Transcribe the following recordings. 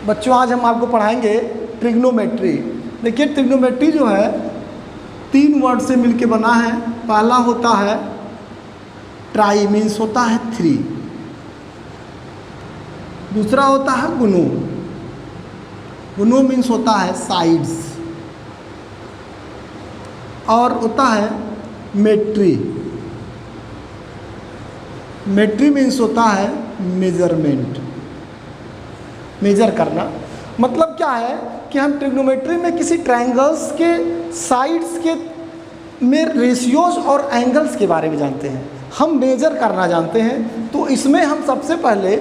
बच्चों आज हम आपको पढ़ाएंगे ट्रिग्नोमेट्री। देखिए ट्रिग्नोमेट्री जो है 3 वर्ड से मिलके बना है। पहला होता है ट्राई, मीन्स होता है 3। दूसरा होता है गुनो, गुनो मीन्स होता है साइड्स। और होता है मेट्री, मेट्री मीन्स होता है मेजरमेंट, मेजर करना। मतलब क्या है कि हम ट्रिग्नोमेट्री में किसी ट्रायंगल्स के साइड्स के में रेशियोज और एंगल्स के बारे में जानते हैं, हम मेजर करना जानते हैं। तो इसमें हम सबसे पहले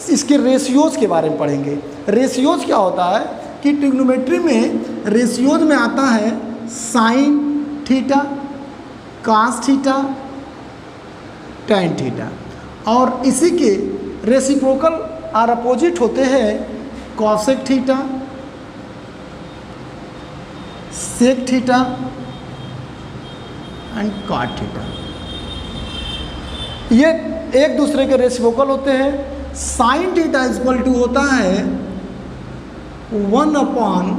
इसके रेशियोज के बारे में पढ़ेंगे। रेशियोज क्या होता है कि ट्रिग्नोमेट्री में रेशियोज में आता है sine theta, cos theta, tan theta, और इसी के रेसिप्रोकल और अपोजिट होते हैं cosec theta, sec theta and cot theta. ये एक दूसरे के रेसिप्रोकल होते हैं। साइन थीटा इक्वल टू होता है 1 upon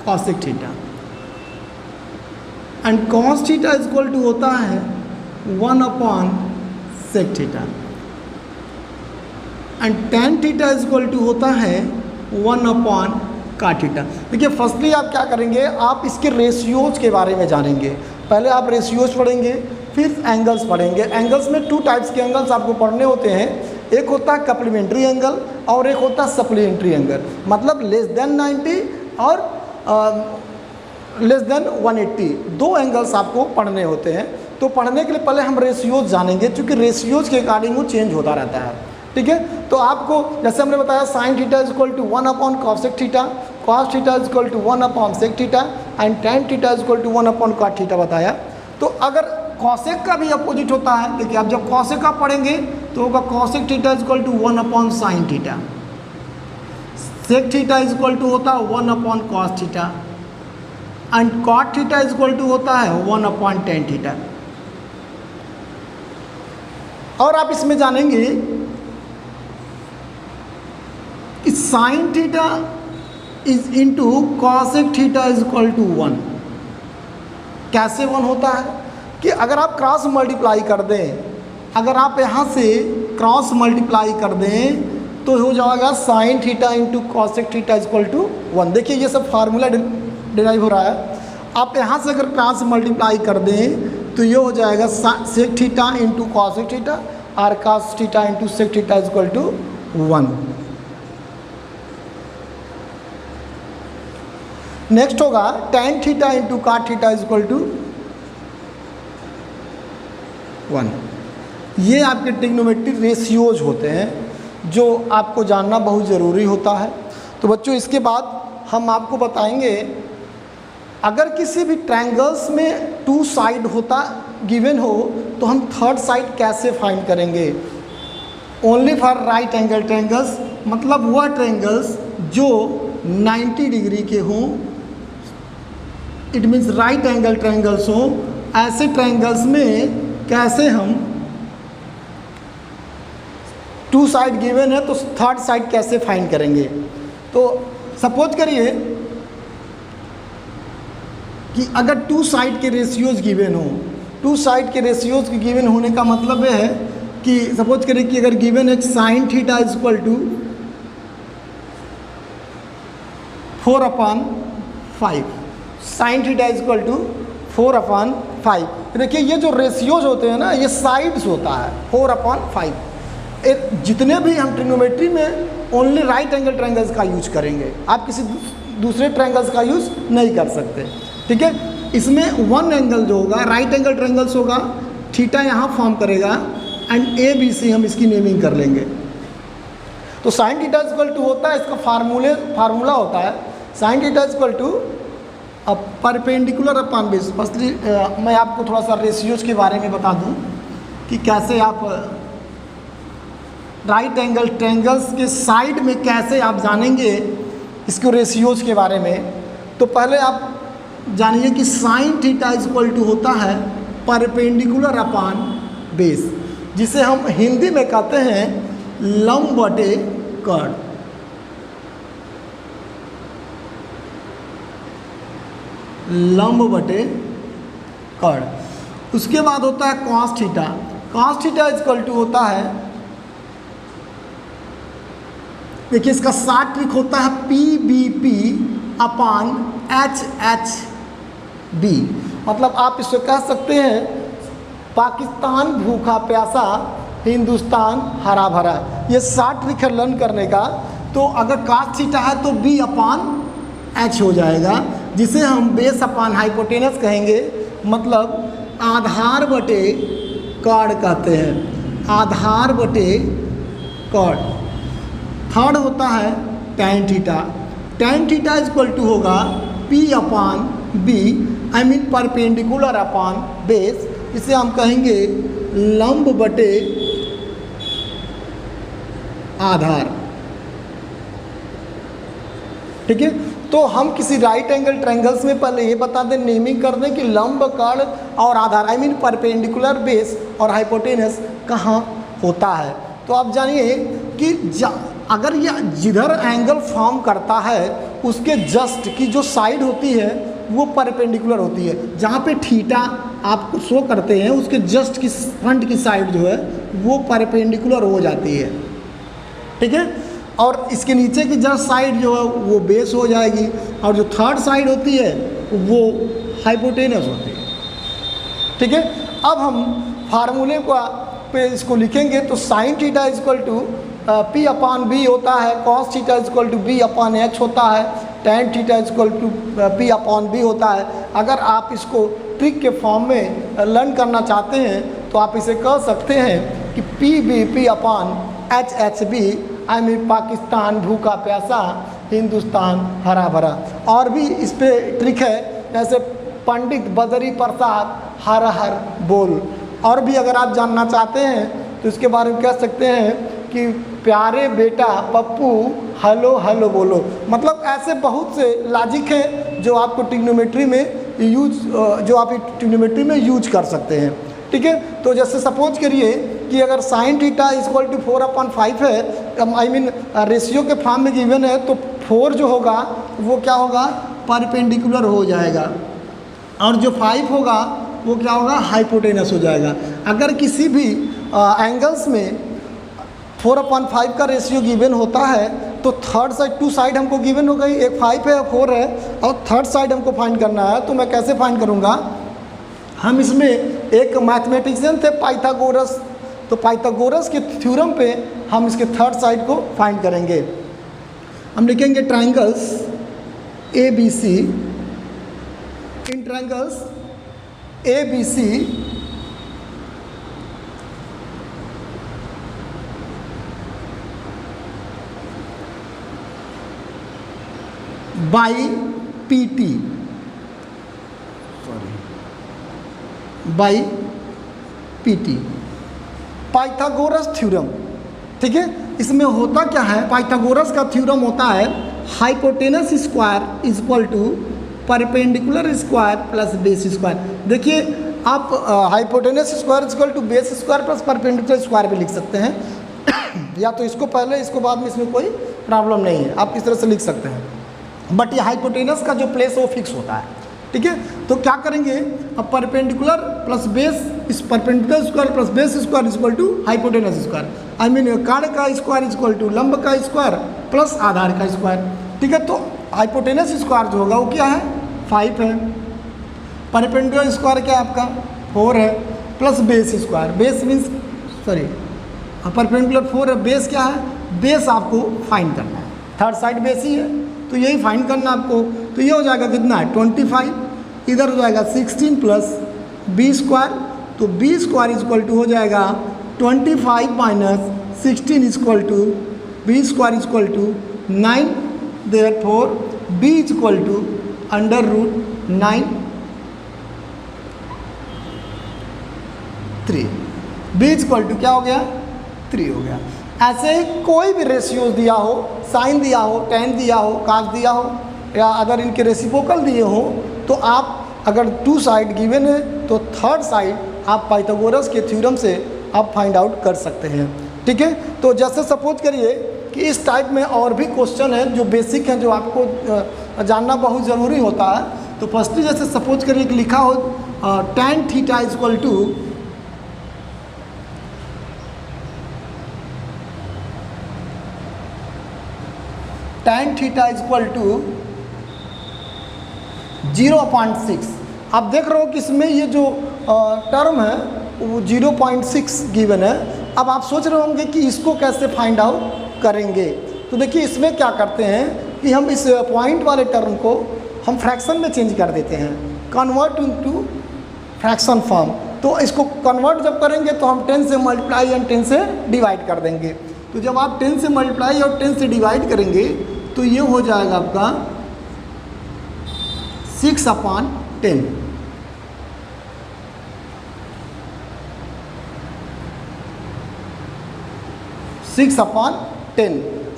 cosec theta and cos theta equal to होता है 1 upon sec theta and tan theta equal to होता है 1 अपॉन कॉट थीटा। देखिए फर्स्टली आप क्या करेंगे, आप इसके रेशियोज के बारे में जानेंगे। पहले आप रेशियोज पढ़ेंगे, फिर एंगल्स पढ़ेंगे। एंगल्स में 2 टाइप्स के एंगल्स आपको पढ़ने होते हैं। एक होता है कप्लीमेंट्री एंगल और एक होता है सप्लीमेंट्री एंगल, मतलब लेस देन 90 और लेस देन 180। 2 एंगल्स आपको पढ़ने होते हैं। तो पढ़ने के लिए पहले हम रेशियोज जानेंगे, क्योंकि रेशियोज के अकॉर्डिंग वो चेंज होता रहता है। ठीक है, तो आपको जैसे हमने बताया sine theta equal to 1 upon cosec theta, cos theta equal to 1 upon sec theta and tan theta equal to 1 upon cot theta बताया। तो अगर कॉसेक का भी अपोजिट होता है, देखिए आप जब कॉसेक का पढ़ेंगे तो होगा cosec theta equal to 1 upon sine theta, sec theta equal to होता है 1 upon cos theta and cot theta equal to होता है 1 अपॉन टैन थीटा। और आप इसमें जानेंगे कि sine theta is into cosec theta is equal to 1। कैसे 1 होता है कि अगर आप क्रॉस मल्टीप्लाई कर दें, अगर आप यहाँ से क्रॉस मल्टीप्लाई कर दें तो हो जाएगा sine theta into cosec theta is equal to 1। देखिए ये सब फार्मूला डिराइव हो रहा है। आप यहाँ से अगर क्रॉस मल्टीप्लाई कर दें तो ये हो जाएगा sec theta into cosec theta और cos theta into sec theta is equal to 1। Next होगा tan theta into cot theta is equal to 1। ये आपके ट्रिग्नोमेट्री रेशियोज होते हैं जो आपको जानना बहुत ज़रूरी होता है। तो बच्चों इसके बाद हम आपको बताएंगे अगर किसी भी ट्रायंगल्स में 2 साइड होता गिवन हो तो हम थर्ड साइड कैसे फाइंड करेंगे। Only for right angle triangles, मतलब वह ट्रायंगल्स जो 90 डिग्री के हों, it means right angle triangles हों। ऐसे ट्रायंगल्स में कैसे हम 2 साइड गिवन है तो थर्ड साइड कैसे फाइंड करेंगे। तो सपोज करिए कि अगर 2 साइड के रेशियोज गिवन हो, 2 साइड के रेशियोज के गिवन होने का मतलब है कि सपोज करिए कि अगर गिवन है sine theta is equal to 4 upon 5, sine theta is equal to 4 upon 5। देखिए ये जो रेशियोज होते हैं ना, ये साइड्स होता है 4 अपॉन 5। जितने भी हम ट्रिग्नोमेट्री में ओनली राइट एंगल ट्रायंगल्स का यूज करेंगे, आप किसी दूसरे ट्रायंगल्स का यूज नहीं कर सकते। ठीक है, इसमें 1 एंगल जो होगा राइट एंगल ट्रायंगल्स होगा, थीटा यहाँ फॉर्म करेगा एंड ए बी सी हम इसकी नेमिंग कर लेंगे। तो साइन थीटा इक्वल टू होता है, इसका फार्मूला होता है sine theta equal to perpendicular upon base. Firstly मैं आपको थोड़ा सा रेशियोज के बारे में बता दूं कि कैसे आप राइट एंगल ट्रायंगल्स के साइड में कैसे आप जानेंगे इसको रेशियोज के बारे में। तो पहले आप जानिए कि साइन थीटा इक्वल टू होता है परपेंडिकुलर अपॉन बेस, जिसे हम हिंदी में कहते हैं लंब बटे कर्ण। लंब बटे कर्ण। उसके बाद होता है cos theta. Cos theta equal to होता है, देखिए इसका शॉर्ट ट्रिक होता है PBP अपान HHB। मतलब आप इसको कह सकते हैं पाकिस्तान भूखा प्यासा, हिंदुस्तान हरा भरा। ये शॉर्ट ट्रिक है लर्न करने का। तो अगर कॉस थीटा है तो B अपान H हो जाएगा, जिसे हम बेस अपान हाइपोटेनस कहेंगे। मतलब आधार बटे कर्ण कहते हैं, आधार बटे कर्ण। थर्ड होता है tan theta. Tan theta equal to होगा P upon B, I mean perpendicular upon base. इसे हम कहेंगे लंब बटे आधार। ठीक है, तो हम किसी राइट एंगल ट्रायंगल्स में पहले ये बता दें, नेमिंग कर दें कि लंब, कर्ण और आधार, आई मीन परपेंडिकुलर बेस और हाइपोटेनस कहाँ होता है। तो आप जानिए कि अगर यह जिधर एंगल फॉर्म करता है उसके जस्ट की जो साइड होती है वो परपेंडिकुलर होती है। जहाँ पे थीटा आपको शो करते हैं उसके जस्ट की फ्रंट की साइड जो है वो परपेंडिकुलर हो जाती है। ठीक है, और इसके नीचे की जस्ट साइड जो है वो बेस हो जाएगी, और जो थर्ड साइड होती है वो हाइपोटेनस होती है। ठीक है, अब हम फार्मूले को पे इसको लिखेंगे तो sine theta equal to P upon B होता है, cos theta equal to B upon H होता है, tan theta equal to P upon B होता है। अगर आप इसको ट्रिक के फॉर्म में लर्न करना चाहते हैं तो आप इसे कह सकते हैं कि PBP upon HHB, I mean Pakistan भूखा प्यासा, हिंदुस्तान हरा भरा। और भी इस पे ट्रिक है, जैसे पंडित बदरी प्रसाद हर हर बोल। और भी अगर आप जानना चाहते हैं तो इसके बारे में कह सकते हैं कि प्यारे बेटा पप्पू हेलो हेलो बोलो। मतलब ऐसे बहुत से लॉजिक हैं जो आपको ट्रिग्नोमेट्री में यूज कर सकते हैं। ठीक है, तो जैसे सपोज करिए कि अगर साइन थीटा इक्वल टू 4/5 है, आई मीन रेशियो के फॉर्म में गिवन है, तो 4 जो होगा वो क्या होगा, परपेंडिकुलर हो जाएगा, और जो 5 होगा वो क्या होगा, हाइपोटेनस हो जाएगा। अगर किसी भी एंगल्स में 4/5 का रेशियो गिवन होता है तो थर्ड साइड, टू साइड हमको गिवन हो गई, एक 5 है 4 है, और थर्ड साइड हमको फाइंड करना है। तो मैं कैसे फाइंड करूँगा, हम इसमें एक मैथमेटिशियन थे पाइथागोरस, तो पाइथागोरस के थ्योरम पे हम इसके थर्ड साइड को फाइंड करेंगे। हम लिखेंगे triangles ABC, in triangles ABC by PT, by PT, Pythagoras theorem. ठीक है, इसमें होता क्या है, पाइथागोरस का थ्योरम होता है hypotenuse square equal to perpendicular square plus base square. देखिए आप hypotenuse square equal to base square plus perpendicular square भी लिख सकते हैं या तो इसको पहले इसको बाद में, इसमें कोई प्रॉब्लम नहीं है, आप इस तरह से लिख सकते हैं। बट ये हाइपोटेनस का जो प्लेस है वो फिक्स होता है। ठीक है, तो क्या करेंगे, अब परपेंडिकुलर प्लस बेस, इस perpendicular square plus base square equal to hypotenuse square, I mean कर्ण का स्क्वायर इक्वल टू लंब का स्क्वायर प्लस आधार का स्क्वायर। ठीक है, तो हाइपोटेनस स्क्वायर जो होगा वो क्या है, 5 है, परपेंडिकुलर स्क्वायर क्या है आपका 4 है, plus base square, base means sorry perpendicular 4 है, बेस क्या है, बेस आपको फाइंड करना है, थर्ड साइड बेस ही है तो यही फाइंड करना आपको। तो ये हो जाएगा कितना है 25, इधर हो जाएगा 16 प्लस B स्क्वायर, तो B स्क्वायर इक्वल टू हो जाएगा 25 minus 16 equal to B square equal to 9, therefore B equal to √9 3, B equal to क्या हो गया 3 हो गया। ऐसे ही कोई भी रेशियोज दिया हो, साइन दिया हो, टैन दिया हो, कास दिया हो, या अगर इनके रेसिप्रोकल दिए हो, तो आप अगर 2 साइड गिवन है तो थर्ड साइड आप पाइथागोरस के थ्योरम से आप फाइंड आउट कर सकते हैं। ठीक है, तो जैसे सपोज करिए कि इस टाइप में और भी क्वेश्चन है जो बेसिक हैं, जो आपको जानना बहुत ज़रूरी होता है। तो फर्स्टली जैसे सपोज करिए कि लिखा हो tan theta is equal to tan theta is equal to 0.6। आप देख रहे हो कि इसमें ये जो टर्म है वो 0.6 गिवन है। अब आप सोच रहे होंगे कि इसको कैसे फाइंड आउट करेंगे। तो देखिए इसमें क्या करते हैं कि हम इस पॉइंट वाले टर्म को हम फ्रैक्शन में चेंज कर देते हैं, कन्वर्ट इनटू फ्रैक्शन फॉर्म। तो इसको कन्वर्ट जब करेंगे तो हम 10 से मल्टीप्लाई एंड 10 से डिवाइड कर देंगे। तो जब आप 10 से मल्टीप्लाई और 10 से डिवाइड करेंगे तो ये हो जाएगा आपका 6/10।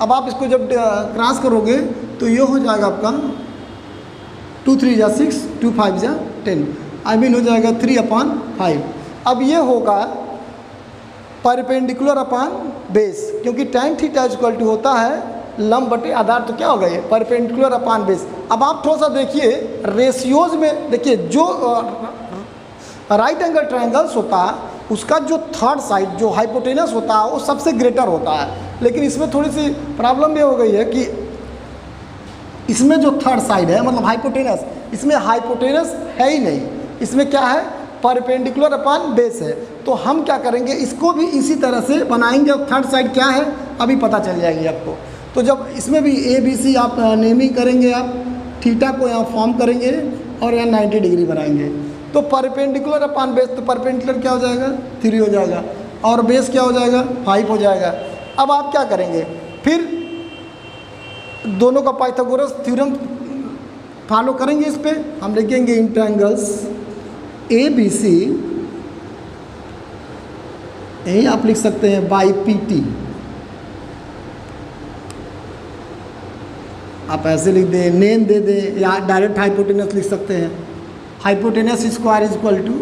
अब आप इसको जब क्रॉस करोगे तो ये हो जाएगा आपका 2 3 जा 6, 2 5 जा 10, आई मीन हो जाएगा 3/5। अब ये होगा परपेंडिकुलर अपॉन बेस, क्योंकि tan थीटा इक्वल टू होता है लंब बटे आधार, तो क्या होगा ये परपेंडिकुलर अपॉन बेस। अब आप थोड़ा सा देखिए रेशियोज में, देखिए जो राइट एंगल ट्रायंगल्स होता है उसका जो थर्ड साइड जो हाइपोटेनस होता है वो सबसे ग्रेटर होता है, लेकिन इसमें थोड़ी सी प्रॉब्लम ये हो गई है कि इसमें जो थर्ड साइड है मतलब हाइपोटेनस, इसमें हाइपोटेनस है ही नहीं, इसमें क्या है परपेंडिकुलर अपॉन बेस है। तो हम क्या करेंगे, इसको भी इसी तरह से बनाएंगे और थर्ड साइड क्या है अभी पता चल जाएगी आपको। तो जब इसमें भी ABC आप नेमिंग करेंगे, आप थीटा को यहाँ फॉर्म करेंगे और यहाँ 90 डिग्री बनाएंगे। तो परपेंडिकुलर अपॉन बेस, तो परपेंडिकुलर क्या हो जाएगा 3 हो जाएगा और बेस क्या हो जाएगा 5 हो जाएगा। अब आप क्या करेंगे, फिर दोनों का पाइथागोरस थ्योरम फॉलो करेंगे। इस पर हम लिखेंगे इन ट्रायंगल्स ABC, यही आप लिख सकते हैं बाई PT, आप ऐसे लिख दें, नेम दे दें या डायरेक्ट हाइपोटेनस लिख सकते हैं। Hypotenuse square is equal to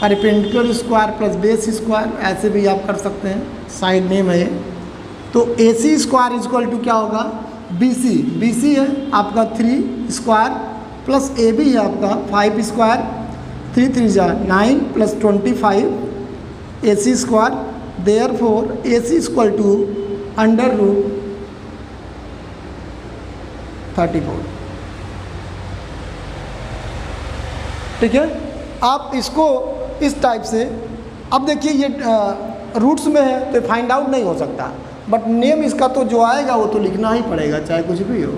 perpendicular square plus base square, ऐसे भी आप कर सकते हैं, साइड नेम है ये। तो AC square is equal to क्या होगा BC है आपका 3 स्क्वायर प्लस AB है आपका 5 स्क्वायर, 3 3 जा 9 plus 25 AC square, therefore AC equal to under root 34। ठीक है, आप इसको इस टाइप से, अब देखिए ये रूट्स में है तो फाइंड आउट नहीं हो सकता, बट नेम इसका तो जो आएगा वो तो लिखना ही पड़ेगा चाहे कुछ भी हो।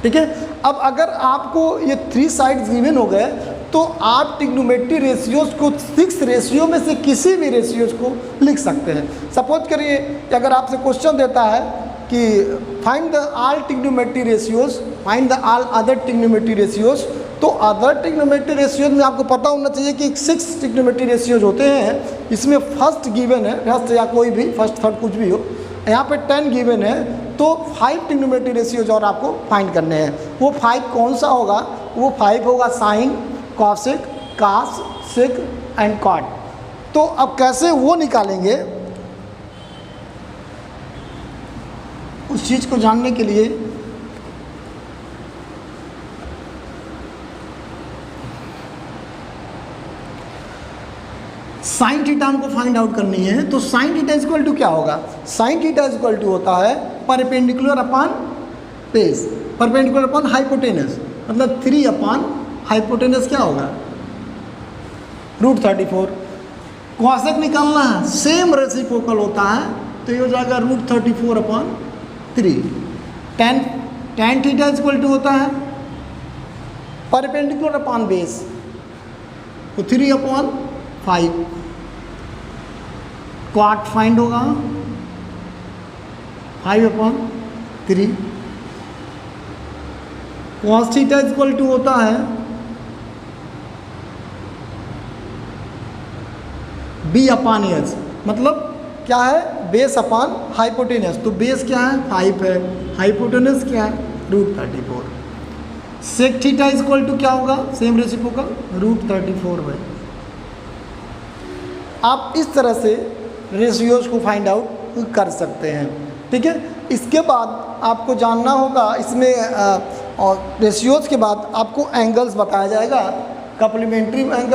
ठीक है, अब अगर आपको ये 3 साइड्स गिवन हो गए तो आप ट्रिग्नोमेट्री रेशियोज को 6 रेशियो में से किसी भी रेशियोज को लिख सकते हैं। सपोज करिए कि अगर आपसे क्वेश्चन देता है कि find the all trigonometry ratios, find the all other trigonometry ratios, तो अदर ट्रिग्नोमेट्री रेशियोज में आपको पता होना चाहिए कि 6 ट्रिग्नोमेट्री रेशियोज होते हैं। इसमें फर्स्ट गिवन है, फर्स्ट या कोई भी फर्स्ट थर्ड कुछ भी हो, यहाँ पे 10 गिवन है, तो 5 ट्रिग्नोमेट्री रेशियोज और आपको फाइंड करने हैं। वो 5 कौन सा होगा, वो 5 होगा sine, cosec, cos, sec and cot. तो अब कैसे वो निकालेंगे, उस चीज़ को जानने के लिए साइन थीटा हमको फाइंड आउट करनी है। तो sine theta is equal to क्या होगा, sine theta is equal to होता है perpendicular upon base, perpendicular upon hypotenuse, मतलब 3 अपॉन हाइपोटेनस क्या होगा √34। कॉसेक निकालना है, सेम रेसिप्रोकल होता है, तो ये हो जाएगा √34/3। tan theta is equal to होता है परपेंडिकुलर अपॉन बेस, तो 3/5। क्वाट फाइंड होगा 5/3। cos theta is equal to होता है B/H, मतलब क्या है बेस अपॉन हाइपोटेनस। तो बेस क्या है 5 है, हाइपोटेनस क्या है √34। Sec theta is equal to क्या होगा, सेम रेसिप्रोकल √34। आप इस तरह से रेशियोज को फाइंड आउट कर सकते हैं। ठीक है, इसके बाद आपको जानना होगा इसमें और रेशियोज़ के बाद आपको एंगल्स बताया जाएगा, कॉम्प्लीमेंट्री एंगल